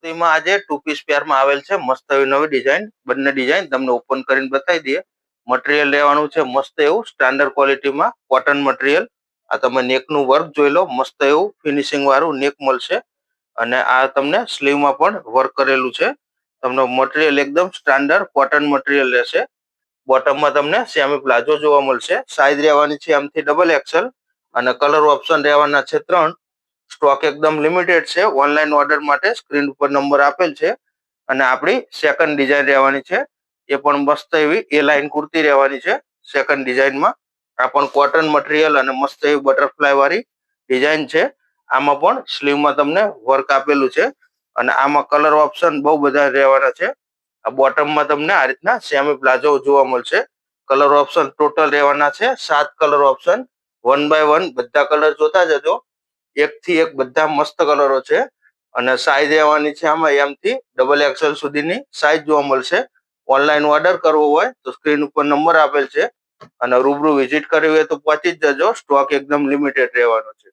તો એમાં આજે 2 પીસ પેરમાં આવેલ છે મસ્ત એવી નવી ડિઝાઇન. બંને ડિઝાઇન તમને ઓપન કરીને બતાવી દઈએ. મટીરિયલ લેવાનું છે મસ્ત એવું સ્ટાન્ડર્ડ ક્વોલિટીમાં કોટન મટીરિયલ. આ તમે નેકનું વર્ક જોઈ લો, મસ્ત એવું ફિનિશિંગ વાળું નેક મળશે. અને આ તમને સ્લીવમાં પણ વર્ક કરેલું છે. તમને મટીરિયલ એકદમ સ્ટાન્ડર્ડ કોટન મટીરિયલ રહેશે. બોટમમાં તમને સેમી પ્લાઝો જોવા મળશે. સાઈઝ રહેવાની છે આમથી ડબલ એક્સેલ અને કલર ઓપ્શન રહેવાના છે 3. સ્ટોક એકદમ લિમિટેડ છે. ઓનલાઈન ઓર્ડર માટે સ્ક્રીન ઉપર નંબર આપેલ છે. અને આપણી સેકન્ડ ડિઝાઇન રહેવાની છે, એ પણ મસ્ત એવી એ લાઇન કુર્તી રહેવાની છે સેકન્ડ ડિઝાઇનમાં. આ પણ કોટન મટીરિયલ અને મસ્ત એવી બટરફ્લાય વાળી ડિઝાઇન છે. આમાં પણ સ્લીવમાં તમને વર્ક આપેલું છે અને આમાં કલર ઓપ્શન બહુ બધા રહેવાના છે. આ બોટમમાં તમને આ રીતના સેમી પ્લાઝો જોવા મળશે. કલર ઓપ્શન ટોટલ રહેવાના છે 7 કલર ઓપ્શન. 1 બાય 1 બધા કલર જોતા જજો. એકથી એક બધા મસ્ત કલરો છે. અને સાઈઝ રહેવાની છે આમાં એમથી ડબલ એક્સેલ સુધીની સાઈઝ જોવા મળશે. ઓનલાઈન ઓર્ડર કરવો હોય તો સ્ક્રીન ઉપર નંબર આપેલ છે અને રૂબરૂ વિઝિટ કરવી હોય તો પહોંચી જ જજો. સ્ટોક એકદમ લિમિટેડ રહેવાનો છે.